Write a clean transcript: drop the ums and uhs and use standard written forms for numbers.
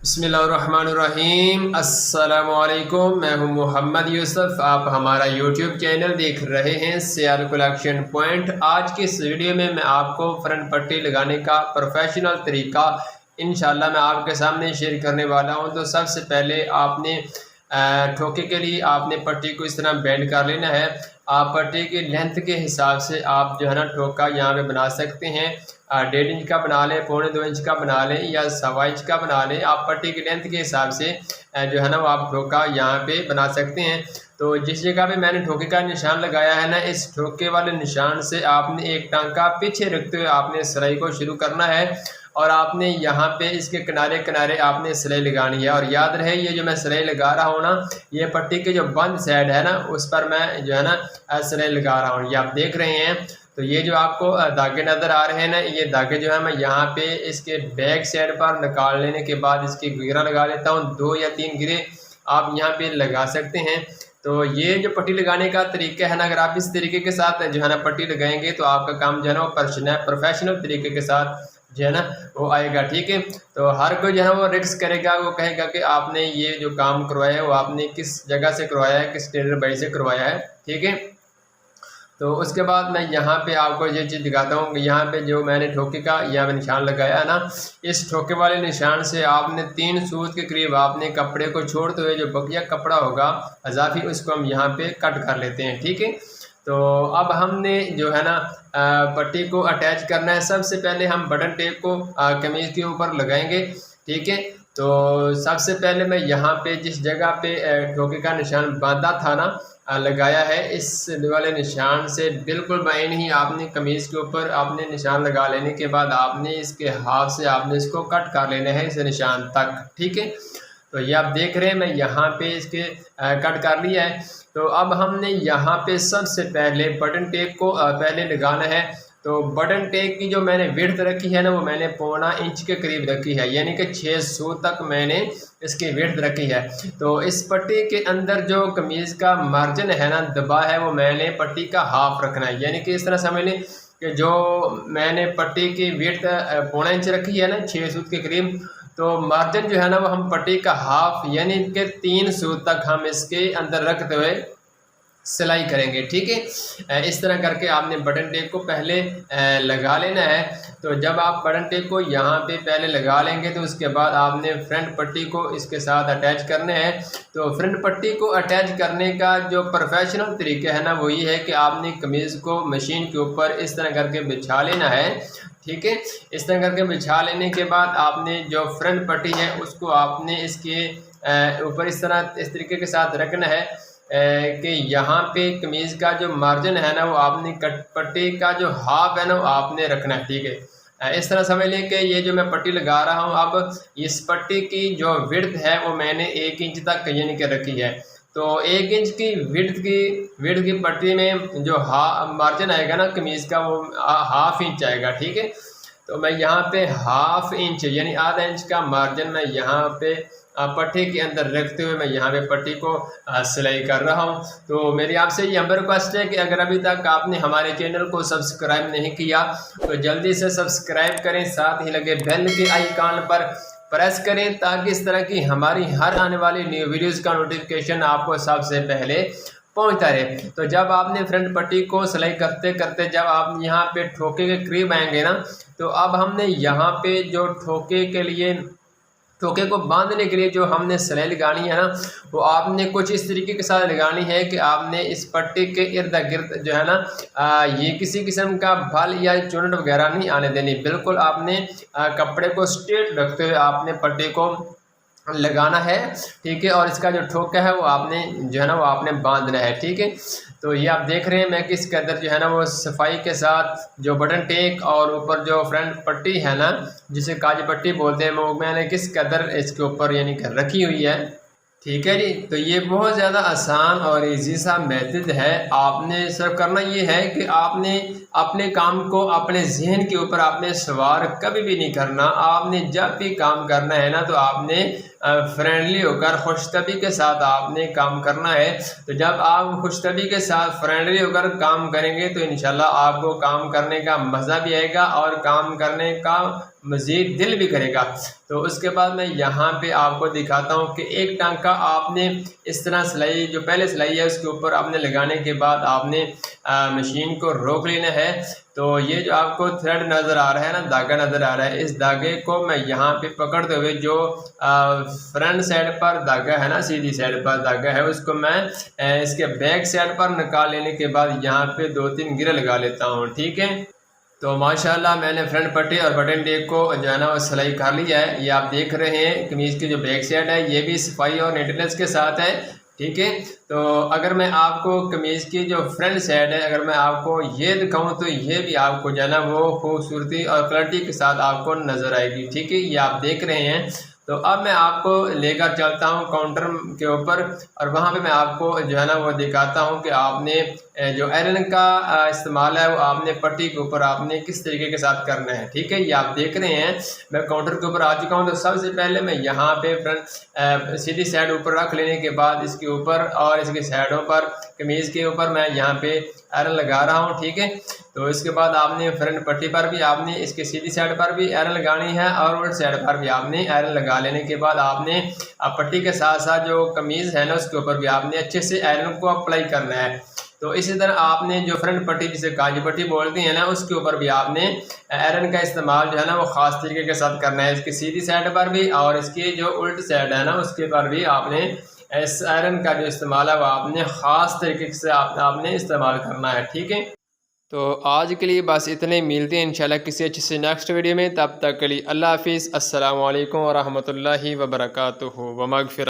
बिस्मिल्लाहिर्रहमानिर्रहीम। अस्सलामुअलैकुम। मैं हूं मोहम्मद यूसुफ। आप हमारा यूट्यूब चैनल देख रहे हैं सियार कलेक्शन पॉइंट। आज की इस वीडियो में मैं आपको फ्रंट पट्टी लगाने का प्रोफेशनल तरीका इंशाल्लाह मैं आपके सामने शेयर करने वाला हूं। तो सबसे पहले आपने ठोके के लिए आपने पट्टी को इस तरह बेंड कर लेना है। आप पट्टी की लेंथ के हिसाब से आप जो है ना ठोका यहाँ पे बना सकते हैं। 1.5 इंच का बना लें, 1.25 इंच का बना लें या 1.25 इंच का बना लें। आप पट्टी की लेंथ के हिसाब से जो है ना वो आप ठोका यहाँ पे बना सकते हैं। तो जिस जगह पे मैंने ठोके का निशान लगाया है ना, इस ठोके वाले निशान से आपने एक टांका पीछे रखते हुए आपने सिलाई को शुरू करना है और आपने यहाँ पे इसके किनारे किनारे आपने सिलाई लगानी है। और याद रहे ये जो मैं सिलाई लगा रहा हूँ ना, ये पट्टी के जो बंद साइड है ना उस पर मैं जो है ना सिलाई लगा रहा हूँ। ये आप देख रहे हैं। तो ये जो आपको धागे नज़र आ रहे हैं ना, ये धागे जो है मैं यहाँ पे इसके बैक साइड पर निकाल लेने के बाद इसकी गिरा लगा लेता हूँ। 2 या 3 गिरे आप यहाँ पे लगा सकते हैं। तो ये जो पट्टी लगाने का तरीका है ना, अगर आप इस तरीके के साथ जो है ना पट्टी लगाएंगे तो आपका काम जो है ना वो प्रोफेशनल तरीके के साथ जो है ना वो आएगा। ठीक है। तो हर कोई जो है वो रिस्क करेगा, वो कहेगा कि आपने ये जो काम करवाया है वो आपने किस जगह से करवाया है, किस टेलर भाई से करवाया है। ठीक है। तो उसके बाद मैं यहाँ पे आपको ये चीज़ दिखाता हूँ। यहाँ पे जो मैंने ठोके का यहाँ पे निशान लगाया है ना, इस ठोके वाले निशान से आपने 3 सूत के करीब आपने कपड़े को छोड़ते हुए जो बकिया कपड़ा होगा अजाफी उसको हम यहाँ पे कट कर लेते हैं। ठीक है। तो अब हमने जो है ना पट्टी को अटैच करना है। सबसे पहले हम बटन टेप को कमीज़ के ऊपर लगाएंगे। ठीक है। तो सबसे पहले मैं यहाँ पे जिस जगह पे ठोके का निशान बांधा था ना लगाया है, इस वाले निशान से बिल्कुल बाइन ही आपने कमीज़ के ऊपर आपने निशान लगा लेने के बाद आपने इसके हाथ से आपने इसको कट कर लेना है इस निशान तक। ठीक है। तो ये आप देख रहे हैं मैं यहाँ पे इसके कट कर लिया है। तो अब हमने यहाँ पे सबसे पहले बटन टेप को पहले लगाना है। तो बटन टेप की जो मैंने विड्थ रखी है ना वो मैंने 1.25 इंच के करीब रखी है, यानी कि 6 सूत तक मैंने इसकी विड्थ रखी है। तो इस पट्टी के अंदर जो कमीज़ का मार्जिन है ना दबा है वो मैंने पट्टी का हाफ रखना है, यानी कि इस तरह समझ लें कि जो मैंने पट्टी की विड्थ 1.25 इंच रखी है ना 6 सूत के करीब, तो मार्जिन जो है ना वो हम पट्टी का हाफ यानी कि 3 सूत तक हम इसके अंदर रखते हुए सिलाई करेंगे। ठीक है। इस तरह करके आपने बटन टेप को पहले लगा लेना है। तो जब आप बटन टेप को यहाँ पे पहले लगा लेंगे तो उसके बाद आपने फ्रंट पट्टी को इसके साथ अटैच करने हैं। तो फ्रंट पट्टी को अटैच करने का जो प्रोफेशनल तरीका है ना वो ये है कि आपने कमीज़ को मशीन के ऊपर इस तरह करके बिछा लेना है। ठीक है। इस तरह करके बिछा लेने के बाद आपने जो फ्रंट पट्टी है उसको आपने इसके ऊपर इस तरीके के साथ रखना है कि यहाँ पे कमीज़ का जो मार्जिन है ना वो आपने कट पट्टी का जो हाफ है ना वो आपने रखना है। ठीक है। इस तरह समझ लें कि ये जो मैं पट्टी लगा रहा हूँ अब इस पट्टी की जो विड्थ है वो मैंने 1 इंच तक यानी कि रखी है। तो 1 इंच की विड्थ की पट्टी में जो मार्जिन आएगा ना कमीज़ का वो हाफ इंच आएगा। ठीक है। तो मैं यहाँ पे हाफ इंच यानी आधा इंच का मार्जिन मैं यहाँ पे पट्टी के अंदर रखते हुए मैं यहाँ पे पट्टी को सिलाई कर रहा हूँ। तो मेरी आपसे ये हम्बर रिक्वेस्ट है कि अगर अभी तक आपने हमारे चैनल को सब्सक्राइब नहीं किया तो जल्दी से सब्सक्राइब करें, साथ ही लगे बेल के आइकॉन पर प्रेस करें ताकि इस तरह की हमारी हर आने वाली न्यू वीडियोज़ का नोटिफिकेशन आपको सबसे पहले पहुंचता रहे। तो जब आपने फ्रंट पट्टी को सिलाई करते करते जब आप यहाँ पे ठोके के करीब आएंगे ना, तो अब हमने यहाँ पे जो ठोके को बांधने के लिए जो हमने सिलाई लगानी है ना वो आपने कुछ इस तरीके के साथ लगानी है कि आपने इस पट्टी के इर्द गिर्द जो है ना ये किसी किस्म का भल या चुनट वगैरह नहीं आने देनी। बिल्कुल आपने कपड़े को स्ट्रेट रखते हुए आपने पट्टी को लगाना है। ठीक है। और इसका जो ठोका है वो आपने जो है ना वो आपने बांधना है। ठीक है। तो ये आप देख रहे हैं मैं किस कदर जो है ना वो सफाई के साथ जो बटन टेक और ऊपर जो फ्रंट पट्टी है ना जिसे काज पट्टी बोलते हैं वो मैंने किस कदर इसके ऊपर यानी कि रखी हुई है। ठीक है जी। तो ये बहुत ज़्यादा आसान और इजी सा मेथड है। आपने सिर्फ करना ये है कि आपने अपने काम को अपने जहन के ऊपर आपने सवार कभी भी नहीं करना। आपने जब भी काम करना है ना तो आपने फ्रेंडली होकर खुशतबी के साथ आपने काम करना है। तो जब आप खुशतबी के साथ फ्रेंडली होकर काम करेंगे तो इंशाल्लाह आपको काम करने का मज़ा भी आएगा और काम करने का मज़ीद दिल भी करेगा। तो उसके बाद मैं यहाँ पे आपको दिखाता हूँ कि एक टांका आपने इस तरह सिलाई, जो पहले सिलाई है उसके ऊपर आपने लगाने के बाद आपने मशीन को रोक लेना है। तो ये जो आपको थ्रेड नज़र आ रहा है ना, धागा नज़र आ रहा है, इस धागे को मैं यहाँ पे पकड़ते हुए जो फ्रंट साइड पर धागा है ना, सीधी साइड पर धागा है, उसको मैं इसके बैक साइड पर निकाल लेने के बाद यहाँ पे 2-3 गिरे लगा लेता हूँ। ठीक है, तो माशाल्लाह मैंने फ्रंट पट्टी और बटन टेप को जो है ना वो सिलाई कर लिया है। ये आप देख रहे हैं कमीज़ की जो बैक साइड है ये भी सफाई और नीटनेस के साथ है। ठीक है, तो अगर मैं आपको कमीज़ की जो फ्रंट साइड है अगर मैं आपको ये दिखाऊं तो ये भी आपको जो है ना वो खूबसूरती और क्वालिटी के साथ आपको नज़र आएगी। ठीक है, ये आप देख रहे हैं। तो अब मैं आपको लेकर चलता हूँ काउंटर के ऊपर और वहाँ पे मैं आपको जो है ना वो दिखाता हूँ कि आपने जो आयरन का इस्तेमाल है वो आपने पट्टी के ऊपर आपने किस तरीके के साथ करना है। ठीक है, ये आप देख रहे हैं मैं काउंटर के ऊपर आ चुका हूँ। तो सबसे पहले मैं यहाँ पे फ्रंट सीधी साइड ऊपर रख लेने के बाद इसके ऊपर और इसके साइडों पर कमीज़ के ऊपर मैं यहाँ पे आयरन लगा रहा हूँ। ठीक है, तो इसके बाद आपने फ्रंट पट्टी पर भी आपने इसके सीधी साइड पर भी आयरन लगानी है और उल्टी साइड पर भी आपने आयरन लगा लेने के बाद आपने पट्टी के साथ साथ जो कमीज़ है ना उसके ऊपर भी आपने अच्छे से आयरन को अप्लाई करना है। तो इसी तरह आपने जो फ्रंट पट्टी जिसे काजी पट्टी बोलते हैं ना उसके ऊपर भी आपने आयरन का इस्तेमाल जो है ना वो ख़ास तरीके के साथ करना है। इसकी सीधी साइड पर भी और इसकी जो उल्टी साइड है ना उसके पर भी आपने इस आयरन का जो इस्तेमाल है वो आपने ख़ास तरीके से आपने इस्तेमाल करना है। ठीक है, तो आज के लिए बस इतने, मिलते हैं इंशाल्लाह किसी अच्छे से नेक्स्ट वीडियो में। तब तक के लिए अल्लाह हाफिज़, अस्सलामु अलैकुम व रहमतुल्लाहि व बरकातुहू व मगफिरत।